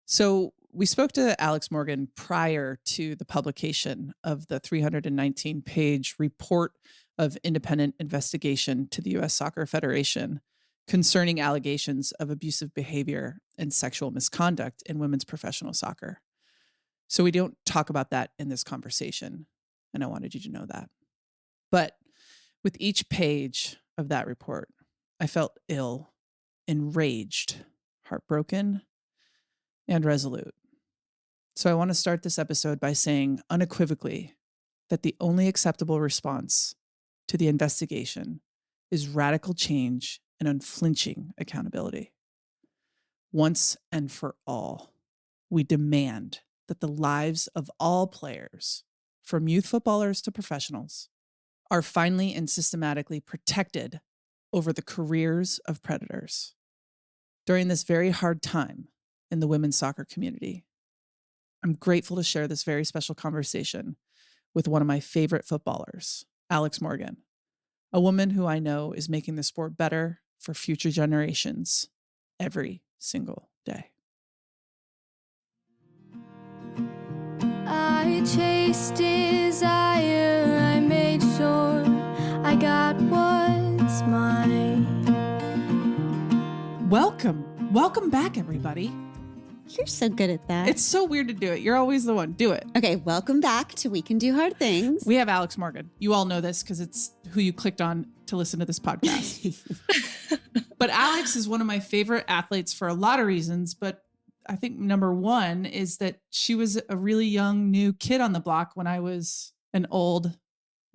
So we spoke to Alex Morgan prior to the publication of the 319-page report of independent investigation to the U.S. Soccer Federation concerning allegations of abusive behavior and sexual misconduct in women's professional soccer. So we don't talk about that in this conversation, and I wanted you to know that. But with each page of that report, I felt ill, enraged, heartbroken, and resolute. So I want to start this episode by saying unequivocally that the only acceptable response to the investigation is radical change and unflinching accountability. Once and for all, we demand that the lives of all players, from youth footballers to professionals, are finally and systematically protected over the careers of predators. During this very hard time in the women's soccer community, I'm grateful to share this very special conversation with one of my favorite footballers, Alex Morgan, a woman who I know is making the sport better for future generations every single day. I chased desire, I made sure I got what's mine. Welcome back, everybody. You're so good at that. It's so weird to do it. You're always the one. Do it. Okay, welcome back to We Can Do Hard Things. We have Alex Morgan. You all know this because it's who you clicked on to listen to this podcast. But Alex is one of my favorite athletes for a lot of reasons, but I think number one is that she was a really young, new kid on the block when I was an old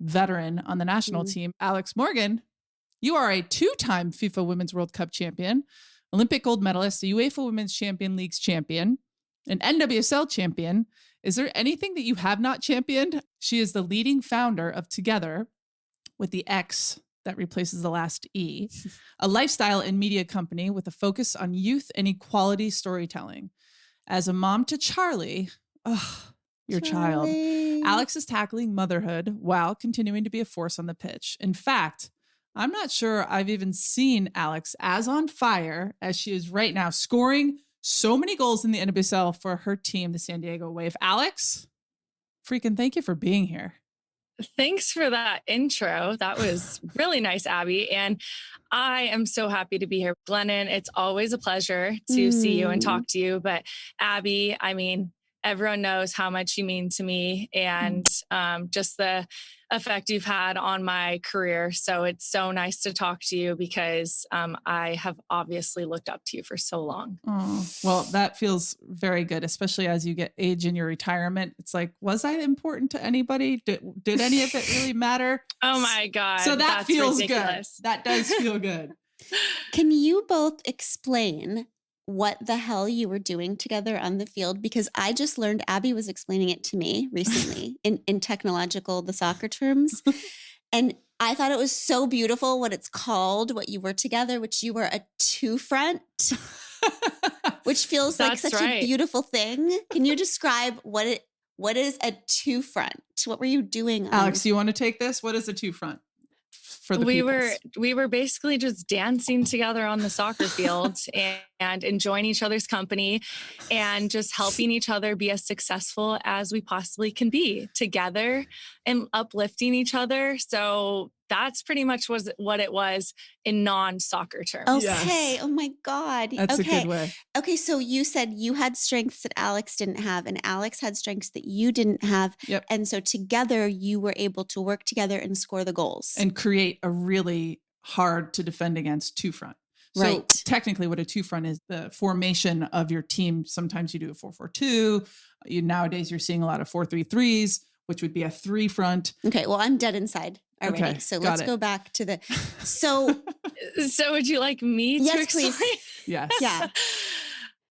veteran on the national team. Alex Morgan, you are a two-time FIFA Women's World Cup champion, Olympic gold medalist, a UEFA Women's Champion Leagues champion, an NWSL champion. Is there anything that you have not championed? She is the leading founder of Together, with the X that replaces the last E, a lifestyle and media company with a focus on youth and equality storytelling. As a mom to Charlie, your child, Alex is tackling motherhood while continuing to be a force on the pitch. In fact, I'm not sure I've even seen Alex as on fire as she is right now, scoring so many goals in the NWSL for her team, the San Diego Wave. Alex, freaking thank you for being here. Thanks for that intro. That was really nice, Abby. And I am so happy to be here. Glennon, it's always a pleasure to see you and talk to you. But Abby, I mean, everyone knows how much you mean to me and just the effect you've had on my career. So it's so nice to talk to you because I have obviously looked up to you for so long. Oh, well, that feels very good, especially as you get age in your retirement. It's like, was I important to anybody? Did any of it really matter? Oh my God. So that feels ridiculous. Good. That does feel good. Can you both explain what the hell you were doing together on the field? Because I just learned, Abby was explaining it to me recently in technological, the soccer terms. And I thought it was so beautiful what it's called, what you were together, which you were a two-front, which feels like such a beautiful thing. Can you describe what is a two-front? What were you doing? Alex, you want to take this? What is a two-front? We were basically just dancing together on the soccer field and enjoying each other's company and just helping each other be as successful as we possibly can be together and uplifting each other. So that's pretty much what it was in non-soccer terms. Okay. Yes. Oh my God. That's a good way. Okay. So you said you had strengths that Alex didn't have and Alex had strengths that you didn't have. Yep. And so together you were able to work together and score the goals. And create a really hard to defend against two-front. Right. So technically what a two-front is, the formation of your team. Sometimes you do a 4-4-2. Nowadays you're seeing a lot of 4-3-3s, which would be a three-front. Okay. Well, I'm dead inside already. Okay, so let's go back to the, so would you like me to explain? Please. Yes. Yeah.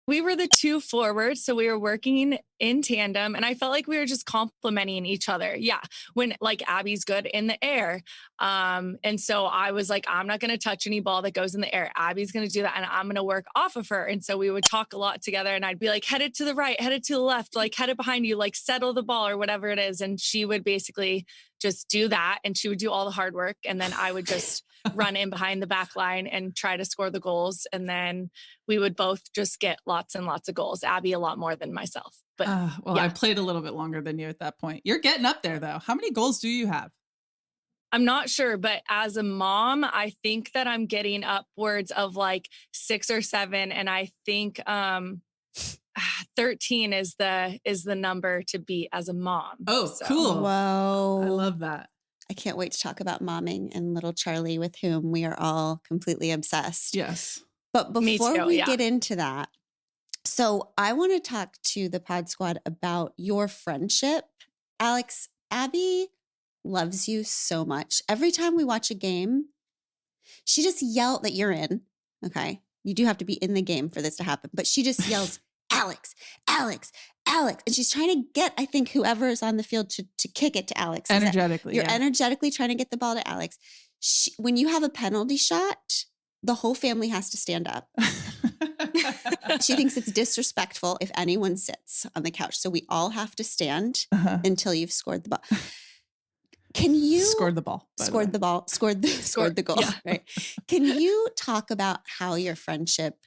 We were the two forwards, so we were working in tandem, and I felt like we were just complimenting each other. Yeah, when like Abby's good in the air, and so I was like, I'm not going to touch any ball that goes in the air. Abby's going to do that, and I'm going to work off of her. And so we would talk a lot together, and I'd be like, headed to the right, headed to the left, like headed behind you, like settle the ball or whatever it is. And she would basically just do that. And she would do all the hard work. And then I would just run in behind the back line and try to score the goals. And then we would both just get lots and lots of goals. Abby a lot more than myself. But well, I played a little bit longer than you at that point. You're getting up there though. How many goals do you have? I'm not sure, but as a mom, I think that I'm getting upwards of like 6 or 7. And I think 13 is the number to beat as a mom. Oh, so. Cool. Whoa. I love that. I can't wait to talk about momming and little Charlie, with whom we are all completely obsessed. Yes. But before we get into that, so I want to talk to the Pod Squad about your friendship. Alex, Abby loves you so much. Every time we watch a game, she just yells that you're in. Okay. You do have to be in the game for this to happen, but she just yells, Alex, Alex, Alex. And she's trying to get, I think, whoever is on the field to kick it to Alex. Energetically. You're energetically trying to get the ball to Alex. When you have a penalty shot, the whole family has to stand up. She thinks it's disrespectful if anyone sits on the couch. So we all have to stand until you've scored the ball. Can you scored the ball? Scored the ball. Scored the goal. Yeah. Right. Can you talk about how your friendship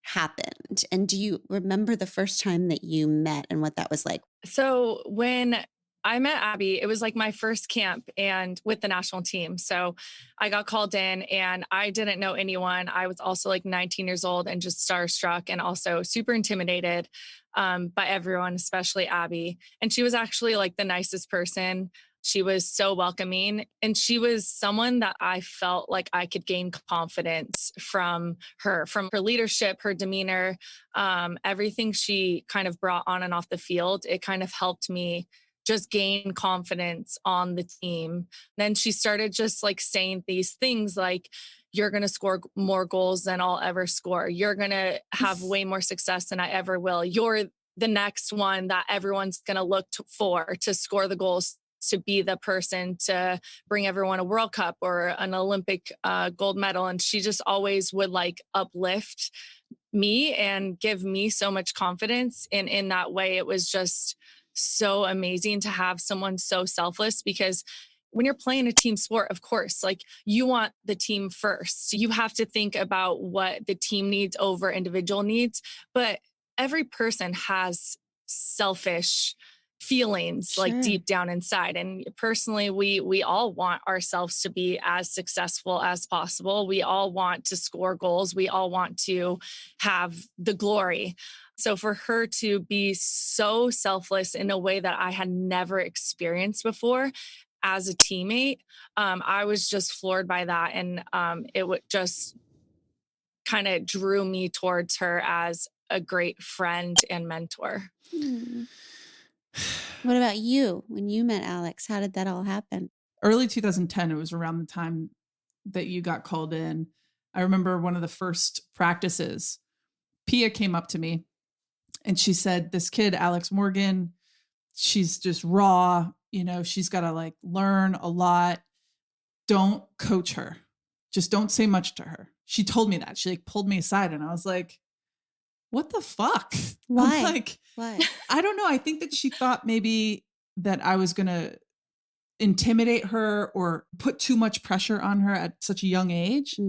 happened? And do you remember the first time that you met and what that was like? So when I met Abby, it was like my first camp and with the national team. So I got called in and I didn't know anyone. I was also like 19 years old and just starstruck and also super intimidated by everyone, especially Abby. And she was actually like the nicest person. She was so welcoming, and she was someone that I felt like I could gain confidence from her leadership, her demeanor, everything she kind of brought on and off the field. It kind of helped me just gain confidence on the team. Then she started just like saying these things like, you're going to score more goals than I'll ever score. You're going to have way more success than I ever will. You're the next one that everyone's going to look for to score the goals, to be the person to bring everyone a World Cup or an Olympic gold medal. And she just always would like uplift me and give me so much confidence. And in that way, it was just so amazing to have someone so selfless, because when you're playing a team sport, of course, like you want the team first. You have to think about what the team needs over individual needs, but every person has selfish feelings like deep down inside. And personally, we all want ourselves to be as successful as possible. We all want to score goals. We all want to have the glory. So for her to be so selfless in a way that I had never experienced before as a teammate, I was just floored by that. And it would just kind of drew me towards her as a great friend and mentor. What about you? When you met Alex, how did that all happen? Early 2010, it was around the time that you got called in. I remember one of the first practices, Pia came up to me and she said, this kid, Alex Morgan, she's just raw. You know, she's got to like learn a lot. Don't coach her. Just don't say much to her. She told me that. She like pulled me aside and I was like, what the fuck? Why? Like, why? I don't know. I think that she thought maybe that I was going to intimidate her or put too much pressure on her at such a young age.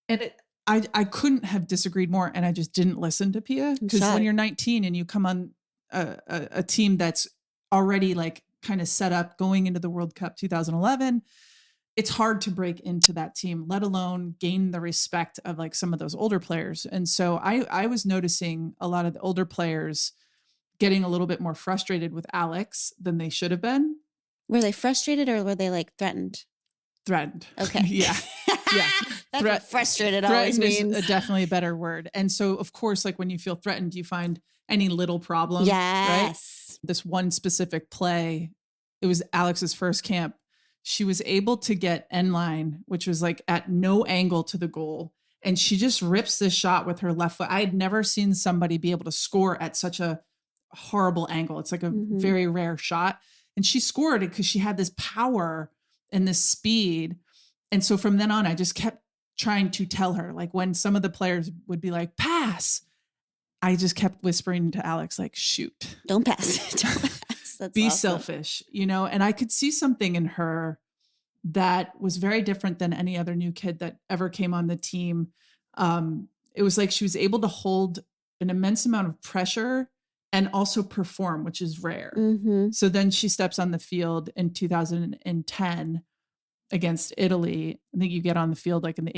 And I couldn't have disagreed more. And I just didn't listen to Pia, because when you're 19 and you come on a team that's already like kind of set up going into the World Cup 2011, it's hard to break into that team, let alone gain the respect of like some of those older players. And so I was noticing a lot of the older players getting a little bit more frustrated with Alex than they should have been. Were they frustrated or were they like threatened? Threatened. Okay. Yeah. Yeah. That's what frustrated always means. Is definitely a better word. And so of course, like when you feel threatened, you find any little problem. Yes. Right? This one specific play, it was Alex's first camp. She was able to get end line, which was like at no angle to the goal. And she just rips this shot with her left foot. I had never seen somebody be able to score at such a horrible angle. It's like a very rare shot. And she scored it because she had this power and this speed. And so from then on, I just kept trying to tell her, like when some of the players would be like, pass, I just kept whispering to Alex, like, shoot. Don't pass. Don't pass. That's be awesome. selfish, and I could see something in her that was very different than any other new kid that ever came on the team. It was like she was able to hold an immense amount of pressure and also perform, which is rare. Mm-hmm. So then she steps on the field in 2010 against Italy. I think you get on the field like in the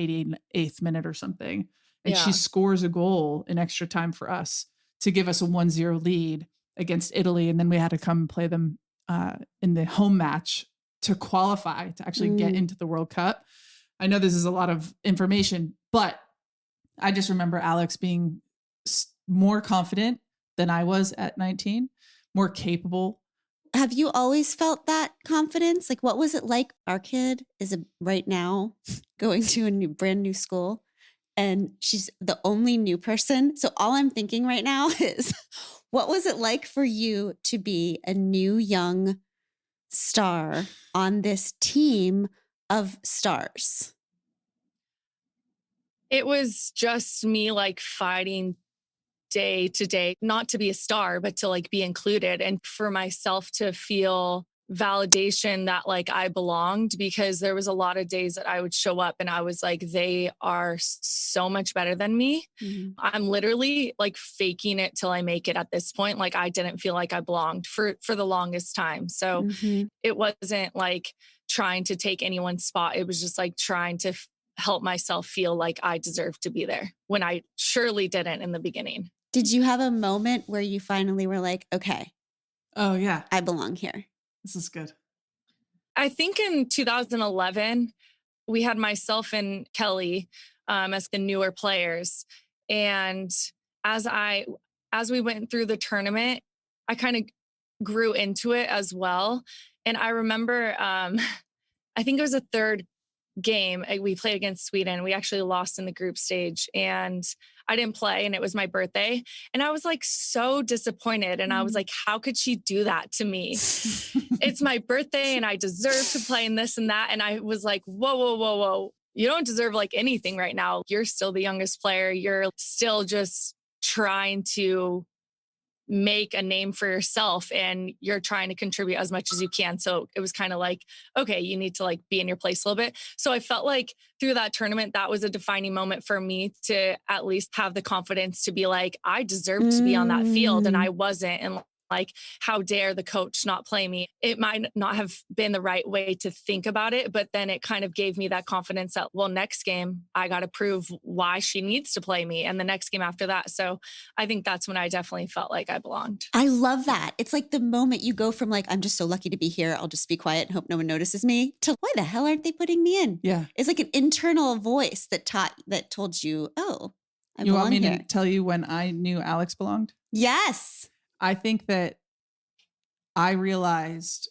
88th minute or something. And she scores a goal in extra time for us to give us a 1-0 lead against Italy. And then we had to come play them in the home match to qualify to actually get into the World Cup. I know this is a lot of information, but I just remember Alex being more confident than I was at 19, more capable. Have you always felt that confidence? Like, what was it like? Our kid is right now going to a brand new school, and she's the only new person. So all I'm thinking right now is, what was it like for you to be a new young star on this team of stars? It was just me like fighting day to day, not to be a star, but to like be included and for myself to feel validation that like I belonged, because there was a lot of days that I would show up and I was like, they are so much better than me. Mm-hmm. I'm literally like faking it till I make it at this point. Like I didn't feel like I belonged for the longest time. So it wasn't like trying to take anyone's spot. It was just like trying to help myself feel like I deserved to be there when I surely didn't in the beginning. Did you have a moment where you finally were like, okay, oh yeah, I belong here? This is good. I think in 2011, we had myself and Kelly as the newer players. And as we went through the tournament, I kind of grew into it as well. And I remember, I think it was a third game we played against Sweden. We actually lost in the group stage and I didn't play and it was my birthday. And I was like so disappointed. And I was like, how could she do that to me? It's my birthday and I deserve to play in this and that. And I was like, whoa. You don't deserve like anything right now. You're still the youngest player. You're still just trying to make a name for yourself and you're trying to contribute as much as you can. So it was kind of like, okay, you need to like be in your place a little bit. So I felt like through that tournament, that was a defining moment for me to at least have the confidence to be like, I deserve to be on that field and I wasn't. And like, how dare the coach not play me? It might not have been the right way to think about it, but then it kind of gave me that confidence that, well, next game, I got to prove why she needs to play me. And the next game after that. So I think that's when I definitely felt like I belonged. I love that. It's like the moment you go from like, I'm just so lucky to be here. I'll just be quiet and hope no one notices me, to why the hell aren't they putting me in? Yeah. It's like an internal voice that told you, oh, I belong You want me here. to tell you when I knew Alex belonged? Yes. I think that I realized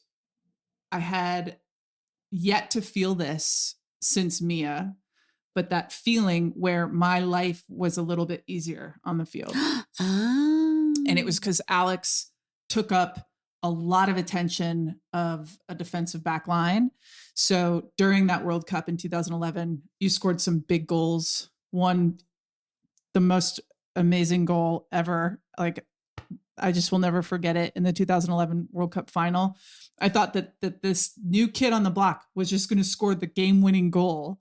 I had yet to feel this since Mia, but that feeling where my life was a little bit easier on the field. And it was because Alex took up a lot of attention of a defensive back line. So during that World Cup in 2011, you scored some big goals. One, the most amazing goal ever. Like, I just will never forget it in the 2011 World Cup final. I thought that this new kid on the block was just going to score the game-winning goal.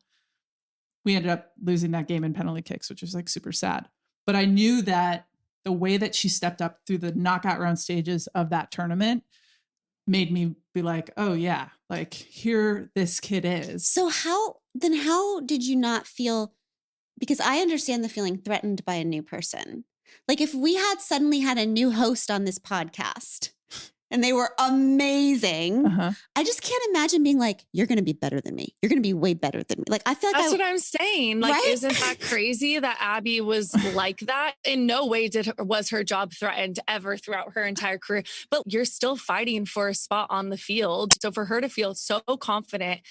We ended up losing that game in penalty kicks, which was like super sad. But I knew that the way that she stepped up through the knockout round stages of that tournament made me be like, oh yeah, like here this kid is. So how did you not feel? Because I understand the feeling threatened by a new person. Like if we had suddenly had a new host on this podcast and they were amazing, I just can't imagine being like, you're going to be better than me. You're going to be way better than me. Like, I feel like that's what I'm saying. Like, right? Isn't that crazy that Abby was like that? In no way was her job threatened ever throughout her entire career, but you're still fighting for a spot on the field. So for her to feel so confident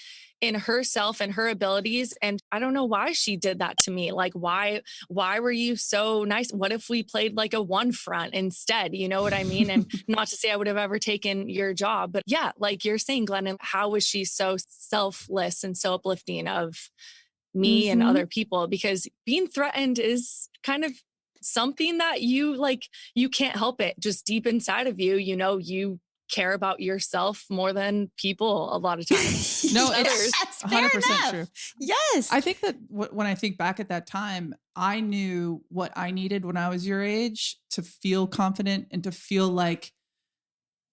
in herself and her abilities. And I don't know why she did that to me. Like, why were you so nice? What if we played like a one front instead? You know what I mean? And not to say I would have ever taken your job, but yeah, like you're saying, Glennon, how was she so selfless and so uplifting of me and other people? Because being threatened is kind of something that you can't help it. Just deep inside of you, you know, you care about yourself more than people a lot of times. No, Others. it's Fair 100% enough. true. Yes. I think that when I think back at that time, I knew what I needed when I was your age to feel confident and to feel like,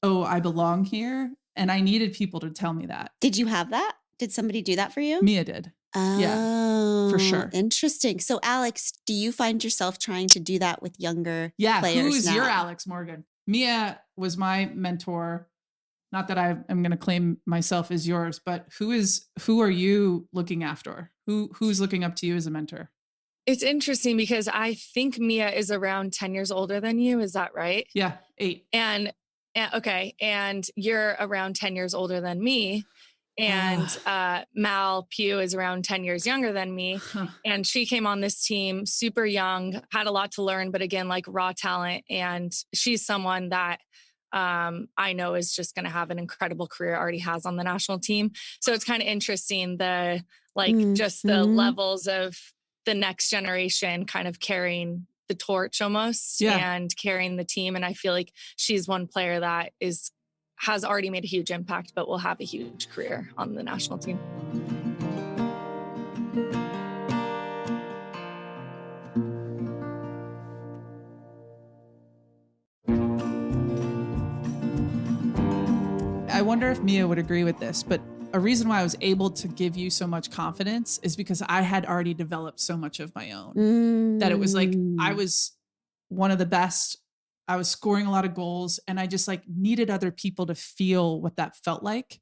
oh, I belong here. And I needed people to tell me that. Did you have that? Did somebody do that for you? Mia did. Oh, for sure. Interesting. So, Alex, do you find yourself trying to do that with younger Yeah. players Who is now? your Alex Morgan? Mia was my mentor. Not that I'm going to claim myself as yours, but who are you looking after? Who's looking up to you as a mentor? It's interesting because I think Mia is around 10 years older than you. Is that right? Yeah, 8. And okay. And you're around 10 years older than me. And Mal Pugh is around 10 years younger than me. And she came on this team super young, had a lot to learn, but again, like raw talent. And she's someone that I know is just going to have an incredible career, already has on the national team. So it's kind of interesting, just the levels of the next generation kind of carrying the torch almost and carrying the team. And I feel like she's one player that has already made a huge impact, but will have a huge career on the national team. I wonder if Mia would agree with this, but a reason why I was able to give you so much confidence is because I had already developed so much of my own. That it was like I was one of the best. I was scoring a lot of goals, and I just like needed other people to feel what that felt like.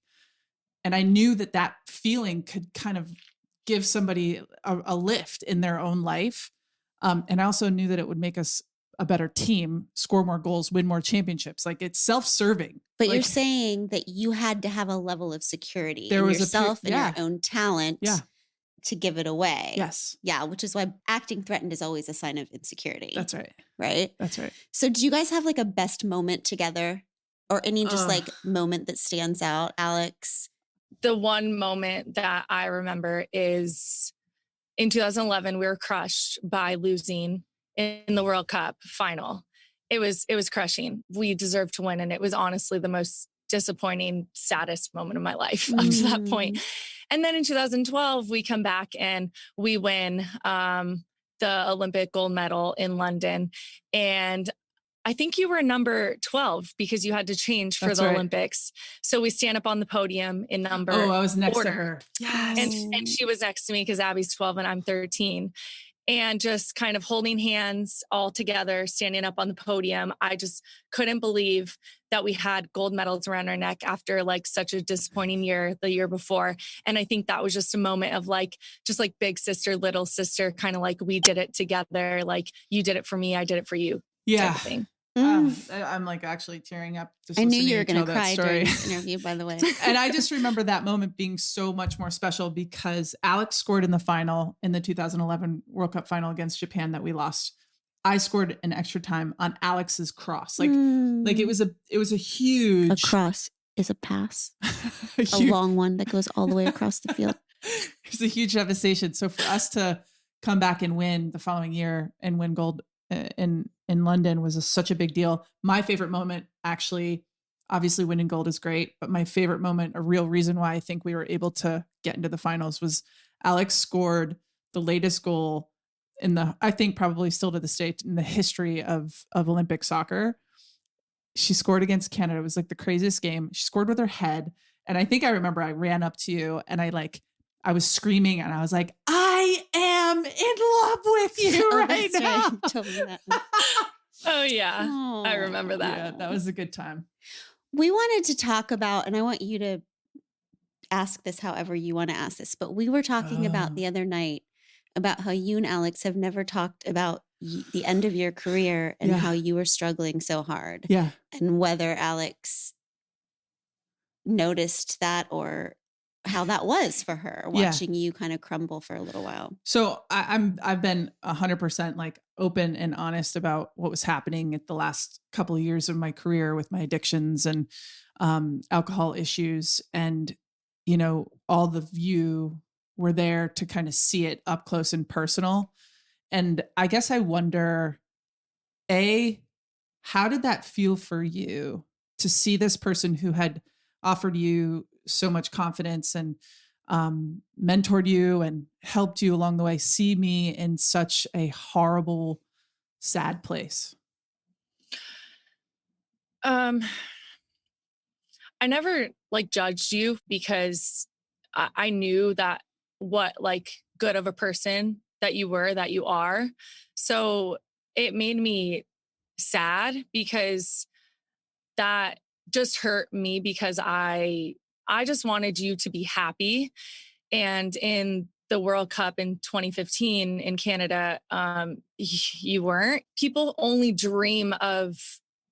And I knew that feeling could kind of give somebody a lift in their own life. And I also knew that it would make us a better team, score more goals, win more championships. Like it's self-serving. But like, you're saying that you had to have a level of security there in was yourself and your own talent to give it away. Yes. Yeah, which is why acting threatened is always a sign of insecurity. That's right. Right? That's right. So do you guys have like a best moment together or any just like moment that stands out, Alex? The one moment that I remember is in 2011, we were crushed by losing in the World Cup final. It was crushing. We deserved to win. And it was honestly the most disappointing, saddest moment of my life up to that point. And then in 2012, we come back and we win the Olympic gold medal in London. And I think you were number 12 because you had to change for the Olympics. So we stand up on the podium in number. Oh, I was next order. to her. Yes. And she was next to me because Abby's 12 and I'm 13. And just kind of holding hands all together, standing up on the podium. I just couldn't believe that we had gold medals around our neck after like such a disappointing year the year before. And I think that was just a moment of like, just like big sister, little sister, kind of like we did it together. Like you did it for me, I did it for you. Yeah. Type of thing. I'm like actually tearing up. I knew you were going to cry during this interview, by the way. And I just remember that moment being so much more special because Alex scored in the final in the 2011 World Cup final against Japan that we lost. I scored an extra time on Alex's cross. Like it was a huge. A cross is a pass, a long one that goes all the way across the field. It was a huge devastation. So for us to come back and win the following year and win gold in London was such a big deal. My favorite moment, actually, obviously winning gold is great, but my favorite moment, a real reason why I think we were able to get into the finals was Alex scored the latest goal I think probably still to this day in the history of Olympic soccer. She scored against Canada. It was like the craziest game. She scored with her head. And I think I remember I ran up to you and I was screaming and I was like, I am in love with you right now. Right. Told me that. Oh yeah. Oh, I remember that. Yeah, that was a good time. We wanted to talk about, and I want you to ask this however you want to ask this, but we were talking about the other night about how you and Alex have never talked about the end of your career and how you were struggling so hard. Yeah. And whether Alex noticed that or how that was for her watching you kind of crumble for a little while. So I've been 100% like open and honest about what was happening at the last couple of years of my career with my addictions and alcohol issues. And, you know, all of you were there to kind of see it up close and personal. And I guess I wonder, how did that feel for you to see this person who had offered you so much confidence and mentored you and helped you along the way, see me in such a horrible, sad place? Um, I never like judged you because I knew that what like good of a person that you were, that you are. So it made me sad because that just hurt me because I just wanted you to be happy. And in the World Cup in 2015 in Canada, you weren't. People only dream of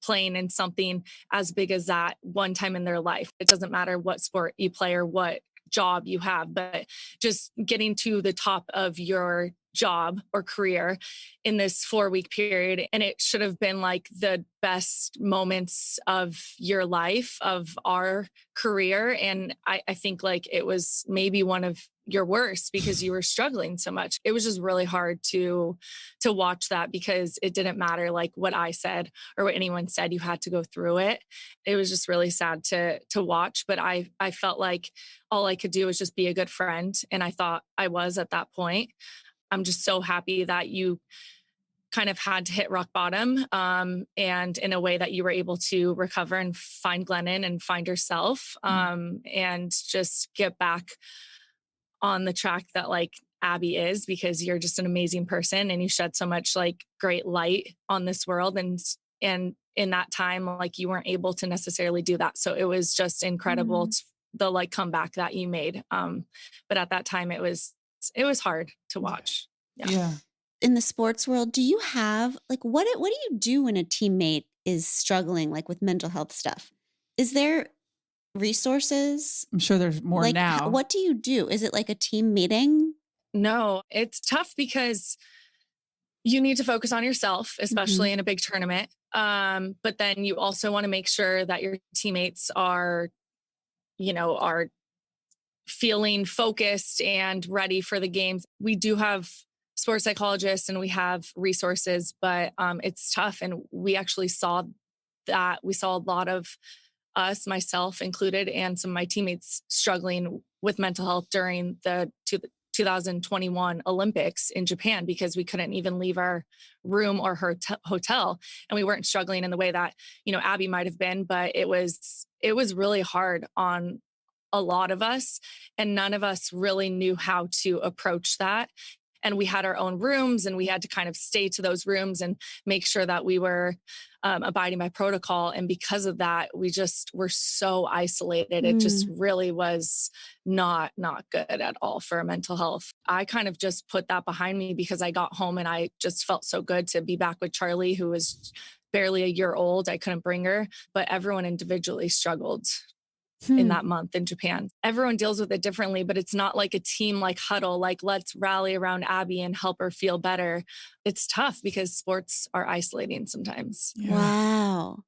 playing in something as big as that one time in their life. It doesn't matter what sport you play or what job you have, but just getting to the top of your job or career in this 4 week period. And it should have been like the best moments of your life, of our career. And I think like it was maybe one of your worst because you were struggling so much. It was just really hard to watch that because it didn't matter like what I said or what anyone said. You had to go through it. It was just really sad to watch. But I felt like all I could do was just be a good friend. And I thought I was at that point. I'm just so happy that you kind of had to hit rock bottom, and in a way that you were able to recover and find Glennon and find yourself, and just get back on the track that like Abby is, because you're just an amazing person and you shed so much like great light on this world. And in that time, like you weren't able to necessarily do that. So it was just incredible the like comeback that you made. But at that time it was hard to watch. Yeah. In the sports world, do you have like what do you do when a teammate is struggling like with mental health stuff? Is there resources? I'm sure there's more Like now. what do you do? Is it like a team meeting? No, it's tough because you need to focus on yourself, especially in a big tournament. But then you also want to make sure that your teammates are, are feeling focused and ready for the games. We do have sports psychologists and we have resources, but it's tough. And we actually saw that. We saw a lot of us, myself included, and some of my teammates struggling with mental health during the 2021 Olympics in Japan because we couldn't even leave our room or her hotel. And we weren't struggling in the way that, Abby might have been, but it was really hard on a lot of us. And none of us really knew how to approach that. And we had our own rooms and we had to kind of stay to those rooms and make sure that we were abiding by protocol. And because of that, we just were so isolated. It just really was not good at all for mental health. I kind of just put that behind me because I got home and I just felt so good to be back with Charlie, who was barely a year old. I couldn't bring her, but everyone individually struggled in that month in Japan. Everyone deals with it differently, but it's not like a team like huddle, like let's rally around Abby and help her feel better. It's tough because sports are isolating sometimes. Yeah. Wow.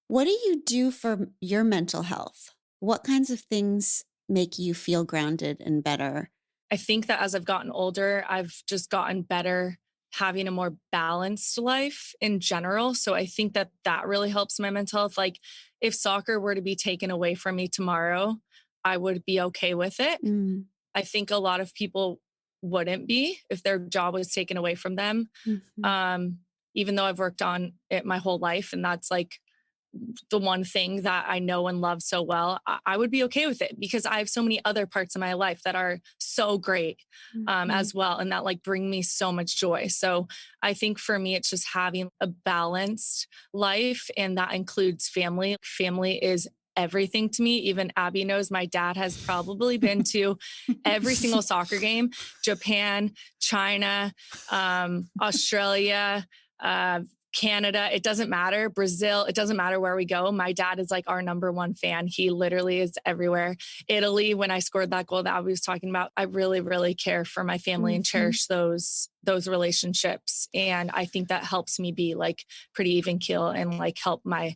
What do you do for your mental health? What kinds of things make you feel grounded and better? I think that as I've gotten older, I've just gotten better having a more balanced life in general. So I think that that really helps my mental health. Like if soccer were to be taken away from me tomorrow, I would be okay with it. I think a lot of people wouldn't be if their job was taken away from them. Even though I've worked on it my whole life, and that's like the one thing that I know and love so well, I would be okay with it because I have so many other parts of my life that are so great as well. And that like bring me so much joy. So I think for me, it's just having a balanced life, and that includes family. Family is everything to me. Even Abby knows my dad has probably been to every single soccer game, Japan, China, Australia, Canada, it doesn't matter. Brazil, it doesn't matter where we go. My dad is like our number one fan. He literally is everywhere. Italy, when I scored that goal that I was talking about, I really, really care for my family and cherish those relationships. And I think that helps me be like pretty even keel and like help my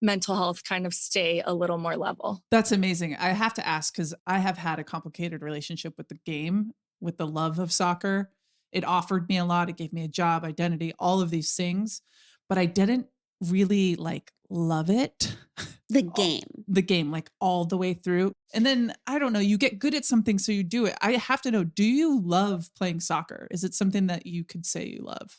mental health kind of stay a little more level. That's amazing. I have to ask because I have had a complicated relationship with the game, with the love of soccer. It offered me a lot. It gave me a job, identity, all of these things. But I didn't really like love it. The game. The game, like all the way through. And then, I don't know, you get good at something, so you do it. I have to know, do you love playing soccer? Is it something that you could say you love?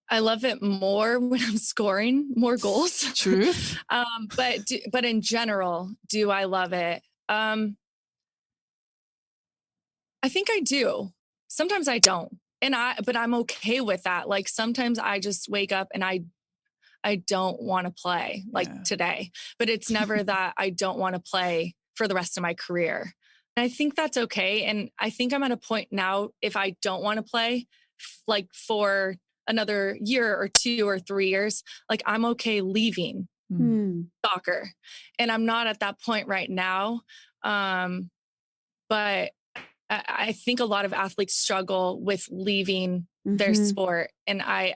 I love it more when I'm scoring more goals. Truth. But in general, do I love it? I think I do. Sometimes I don't. But I'm okay with that. Like sometimes I just wake up and I don't want to play like today, but it's never that I don't want to play for the rest of my career. And I think that's okay. And I think I'm at a point now, if I don't want to play like for another year or 2 or 3 years, like I'm okay leaving soccer. And I'm not at that point right now. But I think a lot of athletes struggle with leaving their sport. And I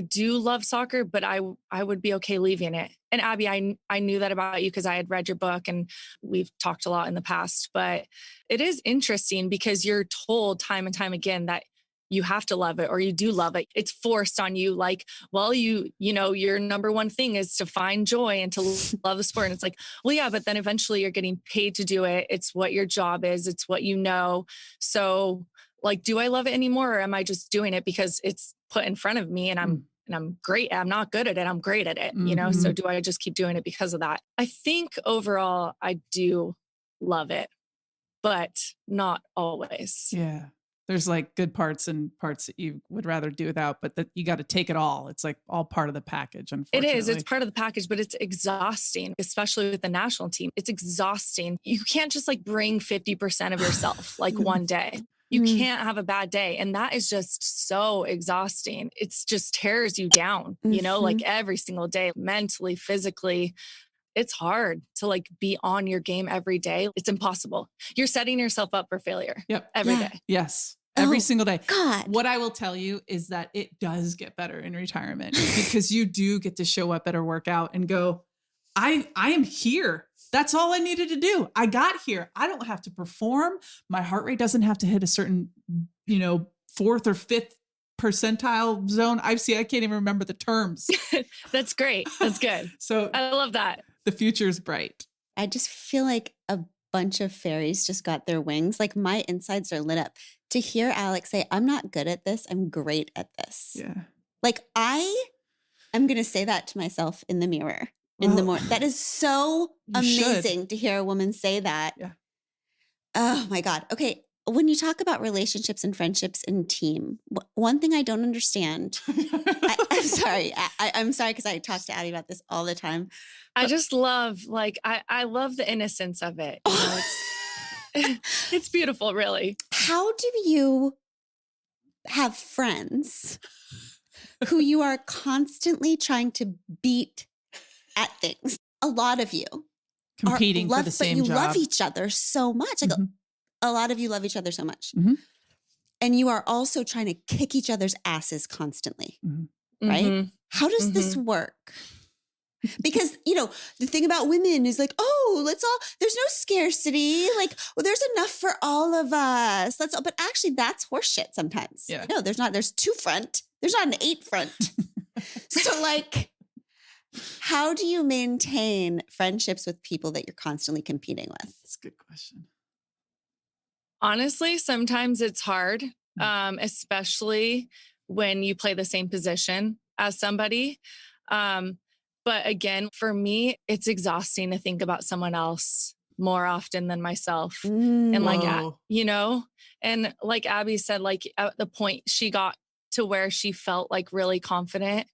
do love soccer, but I would be okay leaving it. And Abby, I knew that about you because I had read your book and we've talked a lot in the past, but it is interesting because you're told time and time again that you have to love it or you do love it. It's forced on you. Like, well, you know, your number one thing is to find joy and to love the sport. And it's like, well, yeah, but then eventually you're getting paid to do it. It's what your job is. It's what you know. So like, do I love it anymore? Or am I just doing it because it's put in front of me and I'm great. I'm not good at it. I'm great at it, you know? So do I just keep doing it because of that? I think overall I do love it, but not always. Yeah. There's like good parts and parts that you would rather do without, but that you got to take it all. It's like all part of the package, unfortunately. It is. It's part of the package, but it's exhausting, especially with the national team. It's exhausting. You can't just like bring 50% of yourself like one day. You can't have a bad day. And that is just so exhausting. It's just tears you down, you know, like every single day, mentally, physically. It's hard to like be on your game every day. It's impossible. You're setting yourself up for failure every day. Yes. Every single day. God. What I will tell you is that it does get better in retirement because you do get to show up at a workout and go, I am here. That's all I needed to do. I got here. I don't have to perform. My heart rate doesn't have to hit a certain, you know, 4th or 5th percentile zone. I can't even remember the terms. That's great. That's good. So I love that. The future is bright. I just feel like a bunch of fairies just got their wings. Like my insides are lit up to hear Alex say, I'm not good at this. I'm great at this. Yeah. Like I'm going to say that to myself in the mirror in the morning. That is so amazing to hear a woman say that. Yeah. Oh my God. Okay. When you talk about relationships and friendships and team, one thing I don't understand, I'm sorry. I'm sorry because I talk to Abby about this all the time. I just love, like, I love the innocence of it. You know, it's beautiful, really. How do you have friends who you are constantly trying to beat at things? A lot of you competing for the same but you job. love each other so much. Like a lot of you love each other so much. And you are also trying to kick each other's asses constantly, right? How does this work? Because, you know, the thing about women is like, oh, there's no scarcity. Like, well, there's enough for all of us. But actually that's horseshit sometimes. Yeah. No, there's not. There's 2 front. There's not an 8 front. So like, how do you maintain friendships with people that you're constantly competing with? That's a good question. Honestly, sometimes it's hard, especially when you play the same position as somebody. But again, for me, it's exhausting to think about someone else more often than myself. And like, you know, and like Abby said, like at the point she got to where she felt like really confident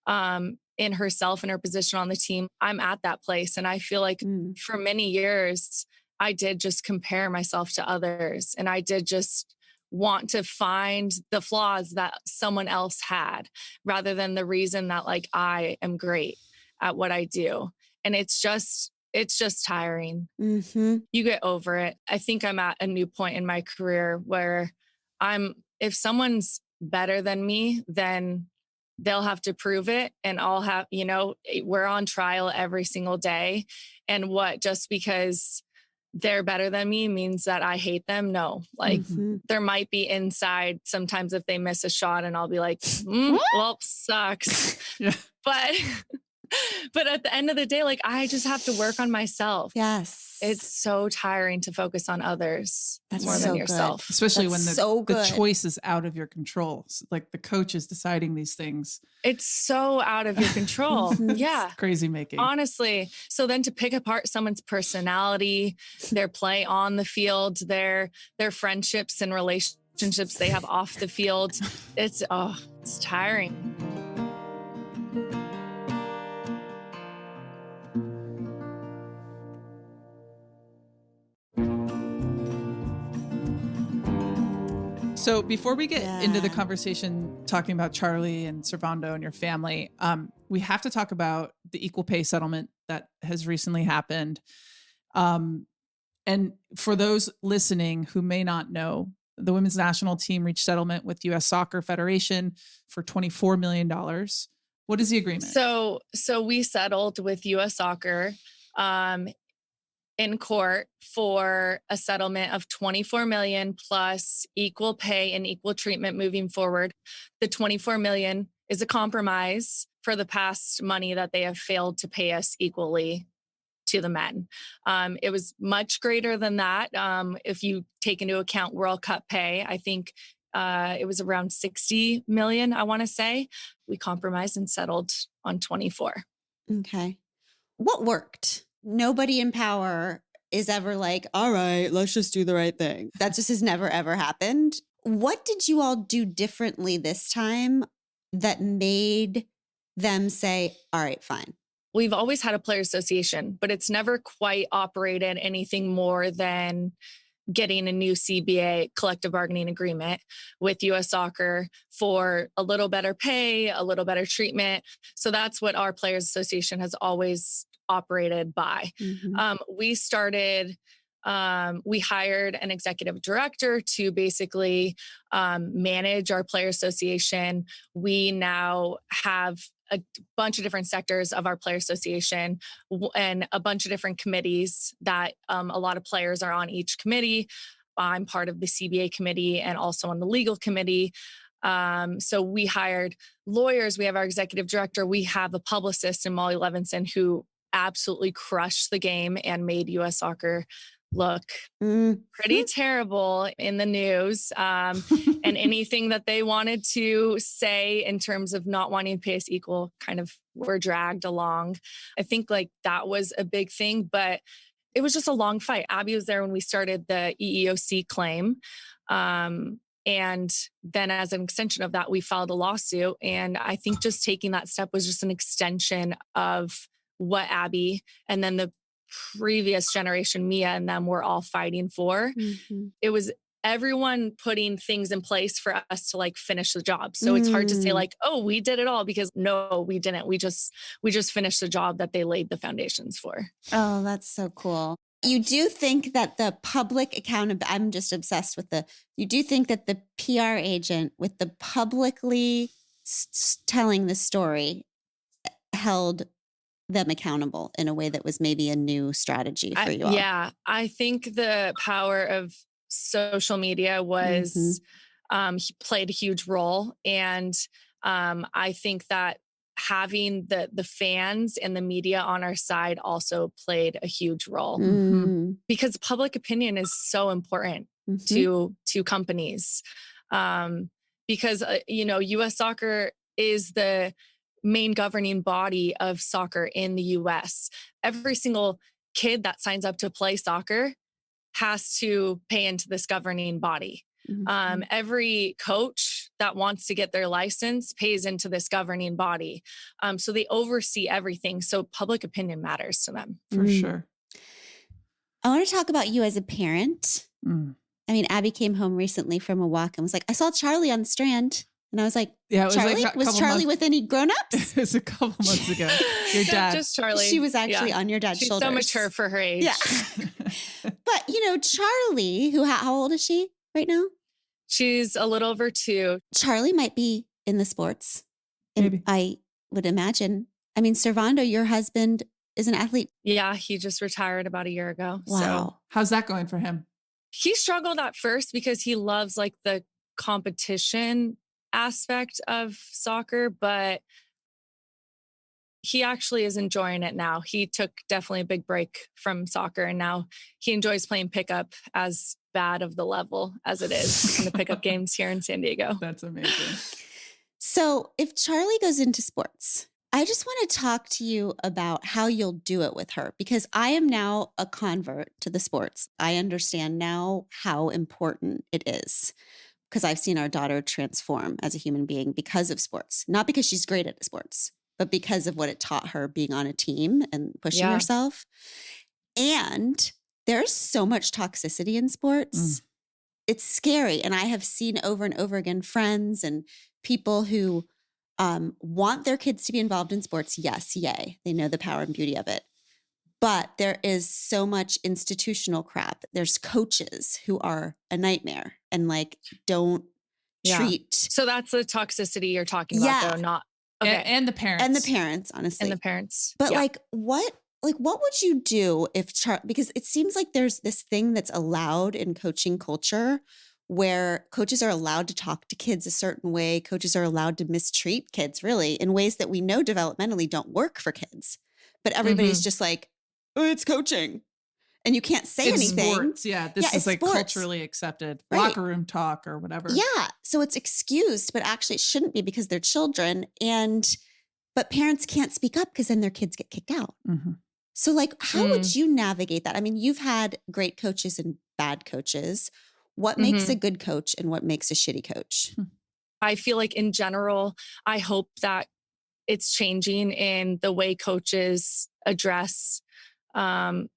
in herself and her position on the team, I'm at that place. And I feel like for many years, I did just compare myself to others. And I did just want to find the flaws that someone else had rather than the reason that like I am great at what I do. And it's just tiring. You get over it. I think I'm at a new point in my career where if someone's better than me, then they'll have to prove it. And I'll have, you know, we're on trial every single day. And just because they're better than me means that I hate them. No, like there might be inside sometimes if they miss a shot and I'll be like, well, sucks. Yeah. But at the end of the day, like I just have to work on myself. Yes. It's so tiring to focus on others more than yourself. Especially when the choice is out of your control. Like the coach is deciding these things. It's so out of your control. Yeah. Crazy making. Honestly. So then to pick apart someone's personality, their play on the field, their friendships and relationships they have off the field, it's tiring. So before we get into the conversation talking about Charlie and Servando and your family, we have to talk about the equal pay settlement that has recently happened. And for those listening who may not know, the women's national team reached settlement with U.S. Soccer Federation for $24 million. What is the agreement? So we settled with U.S. Soccer in court for a settlement of $24 million plus equal pay and equal treatment moving forward. The $24 million is a compromise for the past money that they have failed to pay us equally to the men. It was much greater than that. If you take into account World Cup pay, I think it was around 60 million, I want to say. We compromised and settled on 24. Okay. What worked? Nobody in power is ever like, all right, let's just do the right thing. That just has never, ever happened. What did you all do differently this time that made them say, all right, fine? We've always had a player association, but it's never quite operated anything more than getting a new CBA, collective bargaining agreement, with U.S. Soccer for a little better pay, a little better treatment. So that's what our Players Association has always operated by. We hired an executive director to basically manage our Player Association. We now have a bunch of different sectors of our Player Association and a bunch of different committees that a lot of players are on each committee. I'm part of the CBA committee and also on the legal committee. So we hired lawyers. We have our executive director. We have a publicist in Molly Levinson who absolutely crushed the game and made U.S. Soccer look pretty terrible in the news. And anything that they wanted to say in terms of not wanting to pay us equal kind of were dragged along. I think like that was a big thing, but it was just a long fight. Abby was there when we started the EEOC claim. And then as an extension of that, we filed a lawsuit. And I think just taking that step was just an extension of what Abby and then the previous generation, Mia and them, were all fighting for. It was everyone putting things in place for us to like finish the job. So it's hard to say like, oh, we did it all, because no, we didn't. We just finished the job that they laid the foundations for. Oh, that's so cool. You do think that the public I'm just obsessed with you do think that the PR agent with the publicly telling the story held them accountable in a way that was maybe a new strategy for you all? Yeah, I think the power of social media was played a huge role. And I think that having the fans and the media on our side also played a huge role because public opinion is so important to companies. Because, U.S. Soccer is the main governing body of soccer in the US. Every single kid that signs up to play soccer has to pay into this governing body. Every coach that wants to get their license pays into this governing body. So they oversee everything. So public opinion matters to them. For sure. I want to talk about you as a parent. I mean, Abby came home recently from a walk and was like, I saw Charlie on the Strand. And I was like, yeah, Charlie? Was Charlie with any grown-ups? It was a couple months ago. Your dad. Just Charlie. She was actually on your dad's shoulders. She's so mature for her age. Yeah. But, Charlie, how old is she right now? She's a little over 2. Charlie might be in the sports. Maybe. I would imagine. I mean, Servando, your husband, is an athlete? Yeah, he just retired about a year ago. So Wow. How's that going for him? he struggled at first because he loves like the competition aspect of soccer, but he actually is enjoying it now. He took definitely a big break from soccer and now he enjoys playing pickup, as bad of the level as it is in the pickup games here in San Diego. That's amazing. So if Charlie goes into sports, I just want to talk to you about how you'll do it with her, because I am now a convert to the sports. I understand now how important it is, because I've seen our daughter transform as a human being because of sports, not because she's great at sports, but because of what it taught her being on a team and pushing Yeah. herself. And there's so much toxicity in sports. It's scary. And I have seen over and over again friends and people who want their kids to be involved in sports. Yes, yay. They know the power and beauty of it. But there is so much institutional crap. There's coaches who are a nightmare and like don't treat. So that's the toxicity you're talking about, though, not okay. And the parents. And the parents, honestly. And the parents. But Yeah. what would you do if because it seems like there's this thing that's allowed in coaching culture where coaches are allowed to talk to kids a certain way. Coaches are allowed to mistreat kids really in ways that we know developmentally don't work for kids. But everybody's just like, oh, it's coaching. And you can't say It's anything. sports. Yeah. This is it's like sports. culturally accepted. Right. Locker room talk or whatever. Yeah. So it's excused, but actually it shouldn't be because they're children. But parents can't speak up because then their kids get kicked out. Mm-hmm. So like, how would you navigate that? I mean, you've had great coaches and bad coaches. What makes a good coach and what makes a shitty coach? I feel like in general, I hope that it's changing in the way coaches address,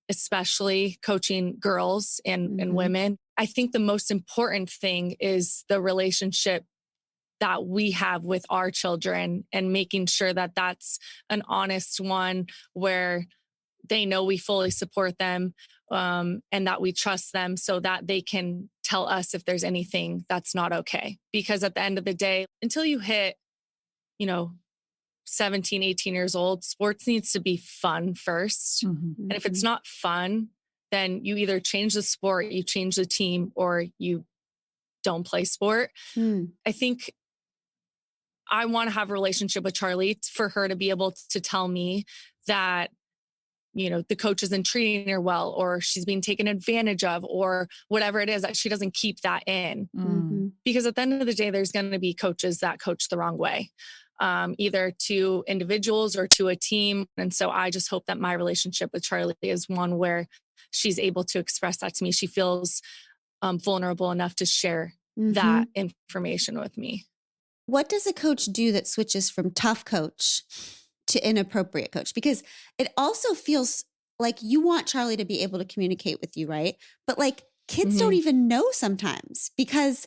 especially coaching girls and women. I think the most important thing is the relationship that we have with our children and making sure that that's an honest one where they know we fully support them and that we trust them so that they can tell us if there's anything that's not okay. Because at the end of the day, until you hit, 17, 18 years old, sports needs to be fun first. And if it's not fun, then you either change the sport, you change the team, or you don't play sport. I think I want to have a relationship with Charlie for her to be able to tell me that, the coach isn't treating her well, or she's being taken advantage of, or whatever it is, that she doesn't keep that in. Because at the end of the day, there's going to be coaches that coach the wrong way, either to individuals or to a team. And so I just hope that my relationship with Charlie is one where she's able to express that to me. She feels vulnerable enough to share that information with me. What does a coach do that switches from tough coach to inappropriate coach? Because it also feels like you want Charlie to be able to communicate with you, right? But like kids don't even know sometimes, because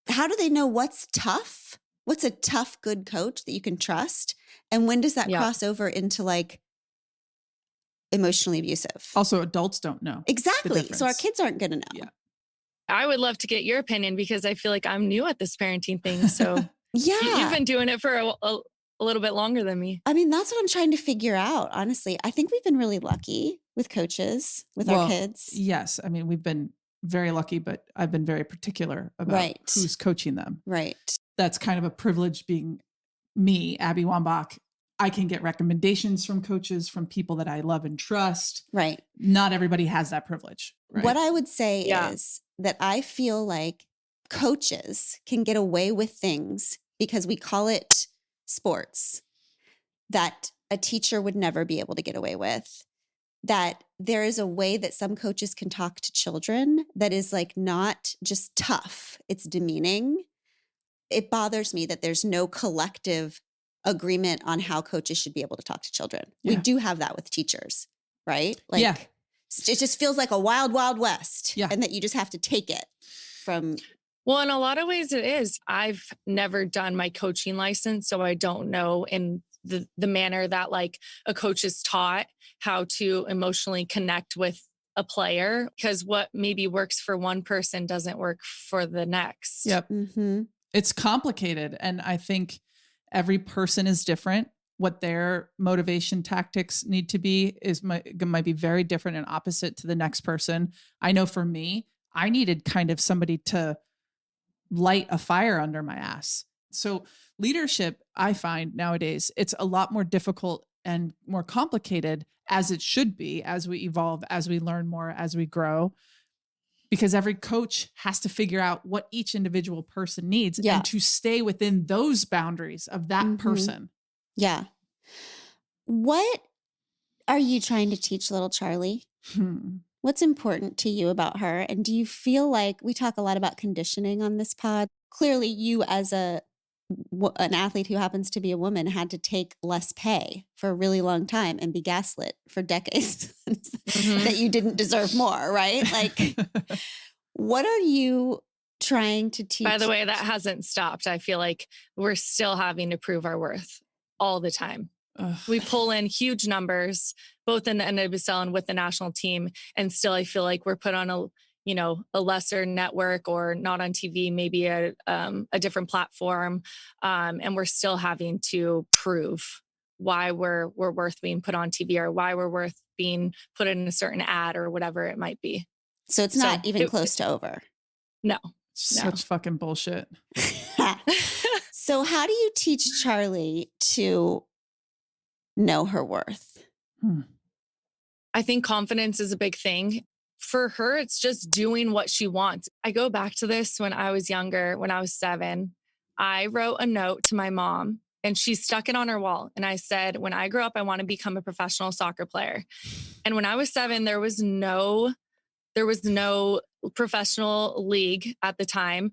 how do they know what's tough? What's a tough, good coach that you can trust? And when does that cross over into like emotionally abusive? Also, adults don't know. Exactly. So our kids aren't going to know. Yeah. I would love to get your opinion because I feel like I'm new at this parenting thing. So you've been doing it for a little bit longer than me. I mean, that's what I'm trying to figure out. Honestly, I think we've been really lucky with coaches, with our kids. Yes. I mean, we've been very lucky, but I've been very particular about who's coaching them. Right. That's kind of a privilege being me, Abby Wambach. I can get recommendations from coaches, from people that I love and trust. Right. Not everybody has that privilege. Right? What I would say is that I feel like coaches can get away with things because we call it sports that a teacher would never be able to get away with. That there is a way that some coaches can talk to children that is like not just tough, it's demeaning. It bothers me that there's no collective agreement on how coaches should be able to talk to children. We do have that with teachers, right? Like it just feels like a wild, wild west. Yeah. And that you just have to take it from. Well, in a lot of ways it is. I've never done my coaching license, so I don't know in the manner that like a coach is taught how to emotionally connect with a player, because what maybe works for one person doesn't work for the next. Yep. It's complicated. And I think every person is different. what their motivation tactics need to be might be very different and opposite to the next person. I know for me, I needed kind of somebody to light a fire under my ass. So leadership, I find nowadays, it's a lot more difficult and more complicated, as it should be, as we evolve, as we learn more, as we grow, because every coach has to figure out what each individual person needs Yeah. and to stay within those boundaries of that person. Yeah. What are you trying to teach little Charlie? What's important to you about her? And do you feel like we talk a lot about conditioning on this pod? Clearly, you as an athlete who happens to be a woman had to take less pay for a really long time and be gaslit for decades that you didn't deserve more, right? Like, what are you trying to teach? By the way, that hasn't stopped. I feel like we're still having to prove our worth all the time. We pull in huge numbers, both in the NWSL and with the national team. And still, I feel like we're put on a lesser network or not on TV, maybe a different platform. And we're still having to prove why we're worth being put on TV or why we're worth being put in a certain ad or whatever it might be. So it's not even close to over. No. Such fucking bullshit. So how do you teach Charlie to know her worth? I think confidence is a big thing. For her, it's just doing what she wants. I go back to this when I was younger, when I was 7. I wrote a note to my mom and she stuck it on her wall. And I said, when I grow up, I want to become a professional soccer player. And when I was 7, there was no professional league at the time,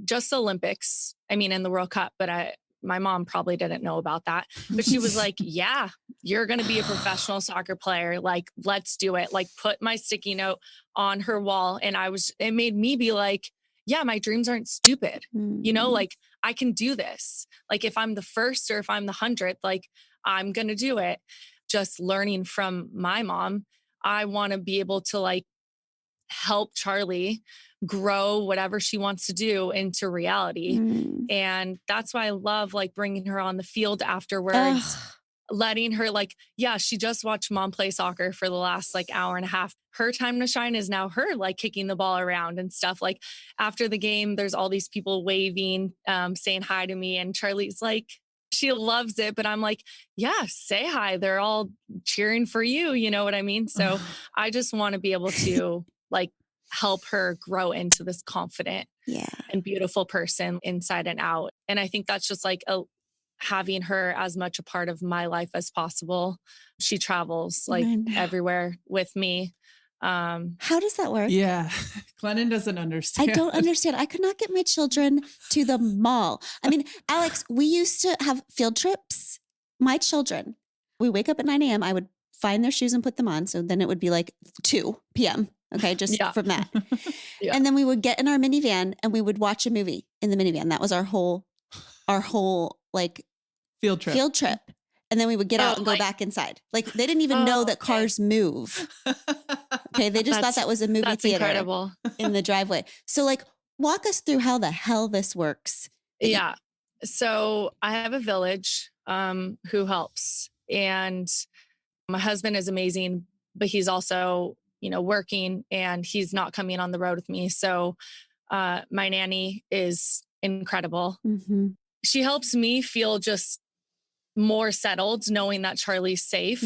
just Olympics. I mean, in the World Cup, but my mom probably didn't know about that, but she was like, yeah, you're going to be a professional soccer player. Like, let's do it. Like, put my sticky note on her wall. And it made me be like, yeah, my dreams aren't stupid. Like I can do this. Like if I'm the first or if I'm the 100th, like I'm going to do it. Just learning from my mom, I want to be able to like help Charlie grow whatever she wants to do into reality. And that's why I love like bringing her on the field afterwards, letting her like, yeah, she just watched mom play soccer for the last like hour and a half. Her time to shine is now her like kicking the ball around and stuff. Like after the game, there's all these people waving, saying hi to me. And Charlie's like, she loves it, but I'm like, yeah, say hi. They're all cheering for you. You know what I mean? So I just want to be able to like help her grow into this confident and beautiful person inside and out. And I think that's just like having her as much a part of my life as possible. She travels like everywhere with me. How does that work? Yeah. Glennon doesn't understand. I don't understand. I could not get my children to the mall. I mean, Alex, we used to have field trips. My children, we wake up at 9 a.m. I would find their shoes and put them on. So then it would be like 2 p.m. Okay. Just from that. And then we would get in our minivan and we would watch a movie in the minivan. That was our whole like field trip. And then we would get out and go back inside. Like they didn't even know that cars move. Okay. They just thought that was a movie theater incredible. In the driveway. So like walk us through how the hell this works. Yeah. So I have a village who helps. And my husband is amazing, but he's also, working and he's not coming on the road with me. So my nanny is incredible. She helps me feel just more settled knowing that Charlie's safe.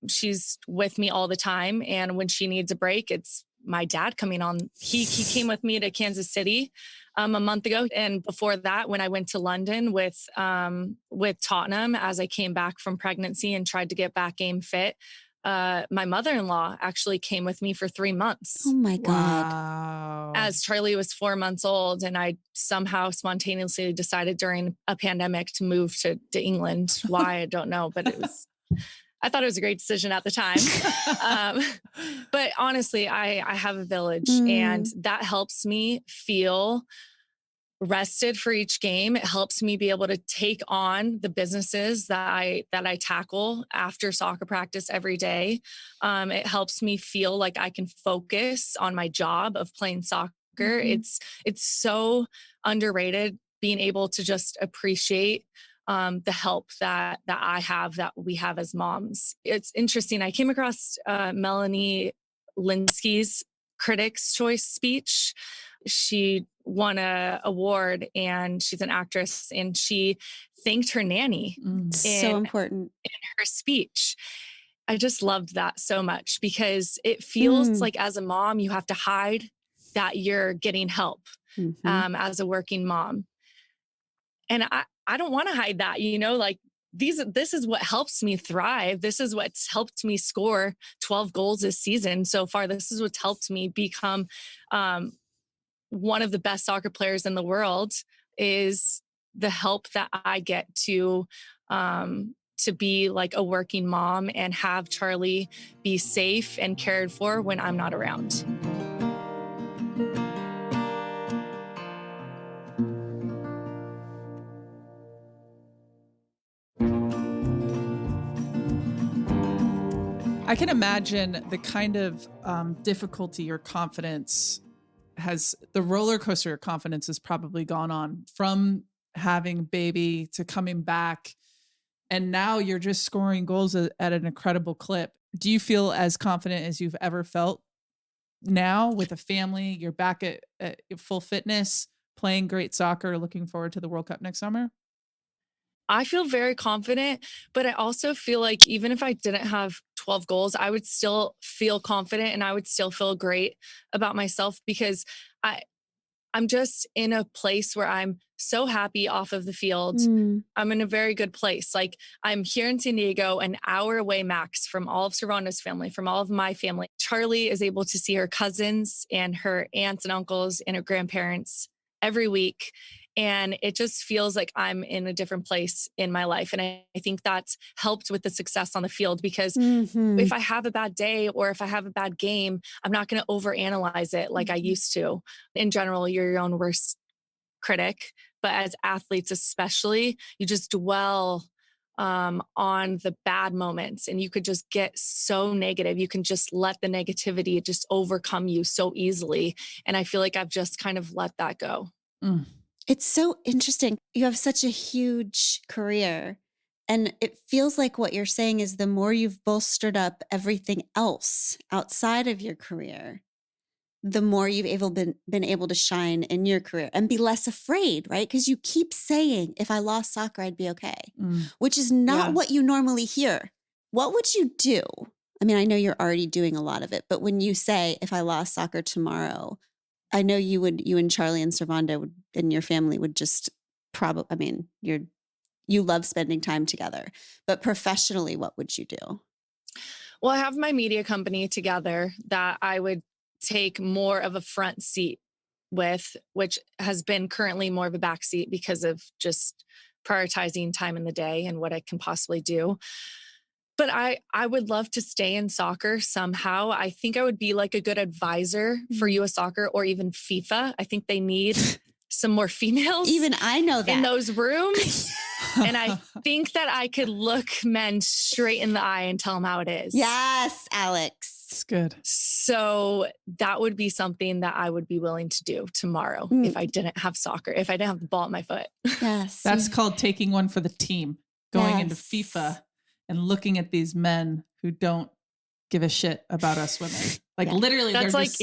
She's with me all the time. And when she needs a break, it's my dad coming on. He came with me to Kansas City a month ago. And before that, when I went to London with Tottenham, as I came back from pregnancy and tried to get back game fit, my mother-in-law actually came with me for 3 months. Oh my God. Wow. As Charlie was 4 months old. And I somehow spontaneously decided during a pandemic to move to England. Why, I don't know, but I thought it was a great decision at the time. But honestly, I have a village and that helps me feel rested for each game. It helps me be able to take on the businesses that I tackle after soccer practice every day. It helps me feel like I can focus on my job of playing soccer. It's so underrated being able to just appreciate the help that I have, that we have as moms. It's interesting. I came across Melanie Linsky's Critics' Choice speech. She won an award, and she's an actress, and she thanked her nanny So important. in her speech. I just loved that so much, because it feels like as a mom, you have to hide that you're getting help as a working mom. And I don't want to hide that, like this is what helps me thrive. This is what's helped me score 12 goals this season so far. This is what's helped me become one of the best soccer players in the world, is the help that I get to be like a working mom and have Charlie be safe and cared for when I'm not around. I can imagine the kind of difficulty your confidence the roller coaster your confidence has probably gone on from having baby to coming back. And now you're just scoring goals at an incredible clip. Do you feel as confident as you've ever felt now with a family? You're back at full fitness, playing great soccer, looking forward to the World Cup next summer? I feel very confident, but I also feel like even if I didn't have 12 goals, I would still feel confident and I would still feel great about myself, because I'm just in a place where I'm so happy off of the field. I'm in a very good place. Like, I'm here in San Diego, an hour away max from all of Servano's family, from all of my family. Charlie is able to see her cousins and her aunts and uncles and her grandparents every week. And it just feels like I'm in a different place in my life. And I think that's helped with the success on the field, because if I have a bad day or if I have a bad game, I'm not going to overanalyze it like I used to. In general, you're your own worst critic. But as athletes, especially, you just dwell on the bad moments, and you could just get so negative. You can just let the negativity just overcome you so easily. And I feel like I've just kind of let that go. It's so interesting. You have such a huge career, and it feels like what you're saying is the more you've bolstered up everything else outside of your career, the more you've been able to shine in your career and be less afraid, right? Because you keep saying, if I lost soccer, I'd be okay, which is not what you normally hear. What would you do? I mean, I know you're already doing a lot of it, but when you say, if I lost soccer tomorrow, I know you and Charlie and Servando and your family would just you love spending time together, but professionally, what would you do? Well, I have my media company together that I would take more of a front seat with, which has been currently more of a back seat because of just prioritizing time in the day and what I can possibly do. But I would love to stay in soccer somehow. I think I would be like a good advisor for US Soccer or even FIFA. I think they need some more females. Even I know that. In those rooms. And I think that I could look men straight in the eye and tell them how it is. Yes, Alex. It's good. So that would be something that I would be willing to do tomorrow if I didn't have soccer, if I didn't have the ball at my foot. Yes. That's called taking one for the team, going into FIFA and looking at these men who don't give a shit about us women. Like literally, that's they're like, just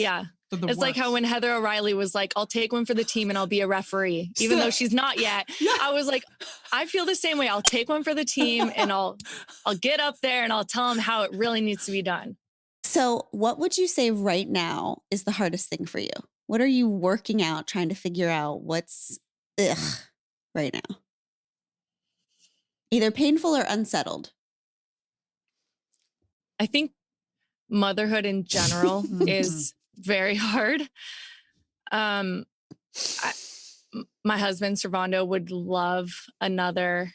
it's worst. like how when Heather O'Reilly was like, I'll take one for the team and I'll be a referee, even though she's not yet. I was like, I feel the same way. I'll take one for the team and I'll get up there and I'll tell them how it really needs to be done. So what would you say right now is the hardest thing for you? What are you working out, trying to figure out what's right now? Either painful or unsettled. I think motherhood in general is very hard. My husband, Servando, would love another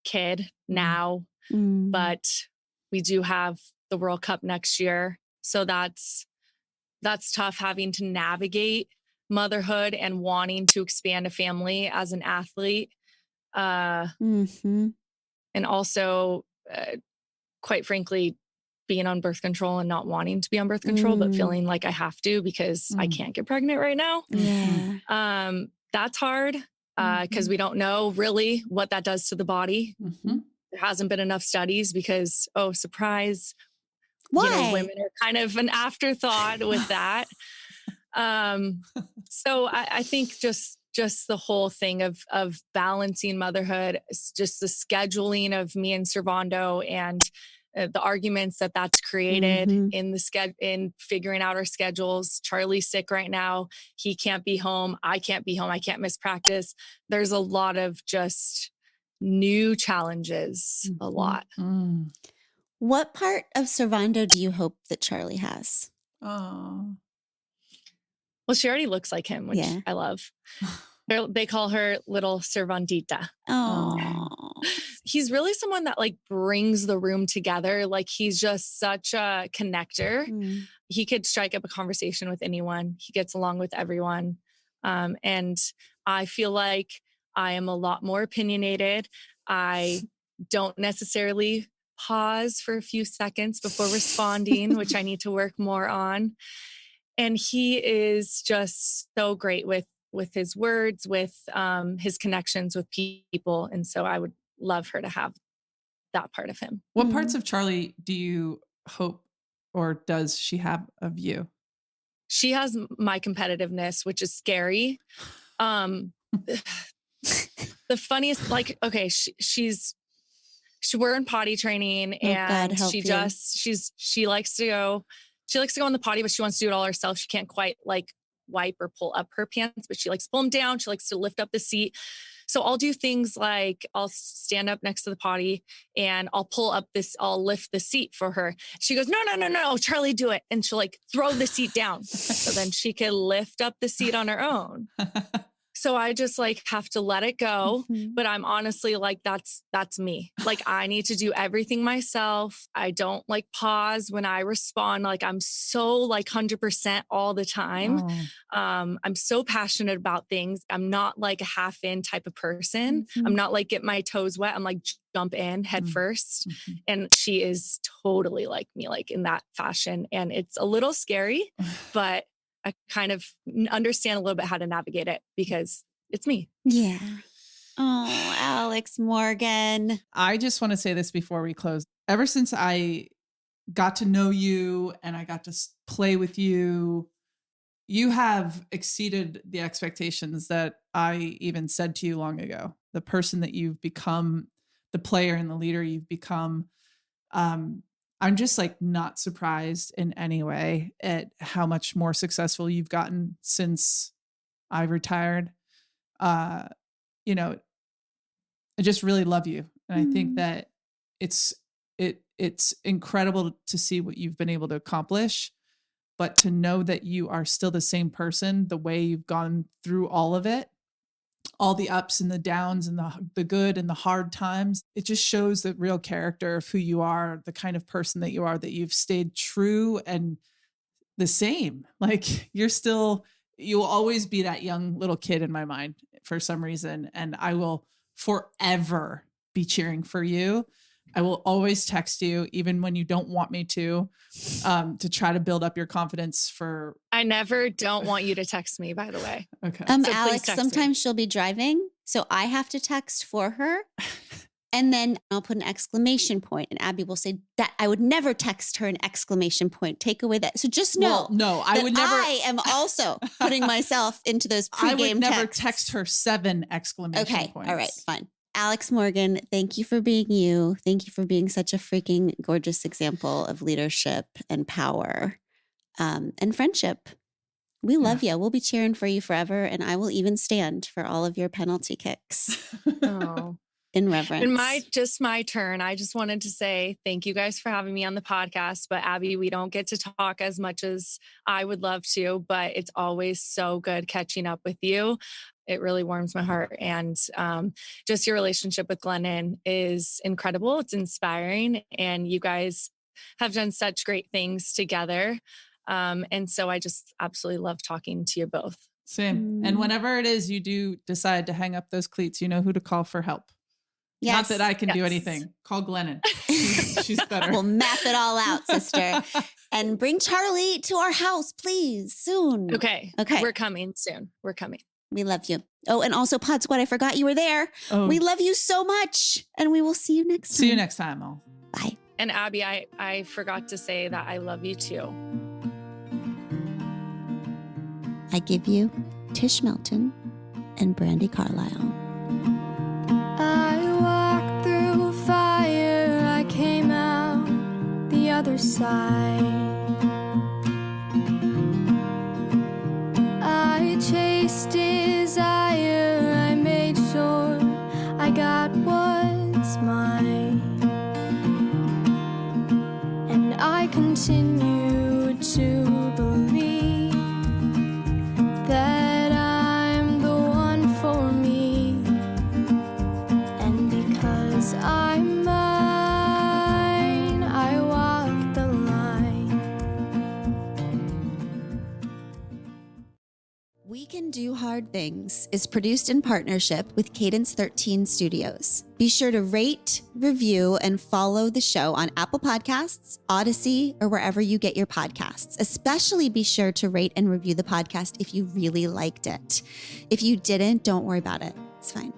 kid now, but we do have the World Cup next year. So that's tough, having to navigate motherhood and wanting to expand a family as an athlete. And also, quite frankly, being on birth control and not wanting to be on birth control, but feeling like I have to because I can't get pregnant right now. Yeah. That's hard. because we don't know really what that does to the body. Mm-hmm. There hasn't been enough studies because, oh, surprise, Why? women are kind of an afterthought with that. So I think just the whole thing of balancing motherhood, just the scheduling of me and Servando, and the arguments that's created in in figuring out our schedules. Charlie's sick right now. He can't be home. I can't be home. I can't miss practice. There's a lot of just new challenges, a lot. Mm-hmm. What part of Servando do you hope that Charlie has? Oh. Well, she already looks like him, which I love. They call her little Servandita. Oh. He's really someone that like brings the room together. Like he's just such a connector. He could strike up a conversation with anyone. He gets along with everyone. And I feel like I am a lot more opinionated. I don't necessarily pause for a few seconds before responding, which I need to work more on. And he is just so great with his words, with his connections with people. And so I would love her to have that part of him. What parts of Charlie do you hope, or does she have of you? She has my competitiveness, which is scary. The funniest, like, okay, we're in potty training, and she likes to go on the potty, but she wants to do it all herself. She can't quite like wipe or pull up her pants, but she likes to pull them down. She likes to lift up the seat. So I'll do things like I'll stand up next to the potty and I'll lift the seat for her. She goes, no, Charlie, do it. And she'll like throw the seat down so then she can lift up the seat on her own. So I just like have to let it go. But I'm honestly like, that's me. Like I need to do everything myself. I don't like pause when I respond. Like I'm so like 100% all the time. I'm so passionate about things. I'm not like a half in type of person. I'm not like get my toes wet. I'm like jump in head first. And she is totally like me, like in that fashion. And it's a little scary, but I kind of understand a little bit how to navigate it because it's me. Yeah. Oh, Alex Morgan. I just want to say this before we close. Ever since I got to know you and I got to play with you, you have exceeded the expectations that I even said to you long ago. The person that you've become, the player and the leader you've become. I'm just like not surprised in any way at how much more successful you've gotten since I retired. I just really love you. And I think that it's incredible to see what you've been able to accomplish, but to know that you are still the same person, the way you've gone through all of it, all the ups and the downs and the good and the hard times. It just shows the real character of who you are, the kind of person that you are, that you've stayed true and the same. Like you'll always be that young little kid in my mind for some reason. And I will forever be cheering for you. I will always text you, even when you don't want me to try to build up your confidence for. I never don't want you to text me, by the way. Okay. So Alex, sometimes she'll be driving, so I have to text for her. And then I'll put an exclamation point, and Abby will say that I would never text her an exclamation point. Take away that. So just know. Well, no, I would never. I am also putting myself into those pregame texts. I would never text her 7 exclamation points. Okay. All right. Fine. Alex Morgan, thank you for being you. Thank you for being such a freaking gorgeous example of leadership and power and friendship. We love you. We'll be cheering for you forever. And I will even stand for all of your penalty kicks. Oh. In reverence. And my turn. I just wanted to say thank you guys for having me on the podcast. But Abby, we don't get to talk as much as I would love to, but it's always so good catching up with you. It really warms my heart. And just your relationship with Glennon is incredible. It's inspiring. And you guys have done such great things together. And so I just absolutely love talking to you both. Same. And whenever it is you do decide to hang up those cleats, you know who to call for help. Yes. Not that I can do anything. Call Glennon. She's better. We'll map it all out, sister. And bring Charlie to our house, please, soon. Okay. We're coming soon. We're coming. We love you. Oh, and also Pod Squad, I forgot you were there. Oh, We love you so much. And we will see you next time. see you next time, all. Bye. And Abby, I forgot to say that I love you too. I give you Tish Melton and Brandy Carlisle. I walked through fire, I came out the other side. I chased desire, I made sure I got what's mine. And I continue to believe that I'm the one for me. And because I'm mine, I walk the line. We Can Do Hard Things is produced in partnership with Cadence 13 Studios. Be sure to rate, review, and follow the show on Apple Podcasts, Odyssey, or wherever you get your podcasts. Especially be sure to rate and review the podcast if you really liked it. If you didn't, don't worry about it. It's fine.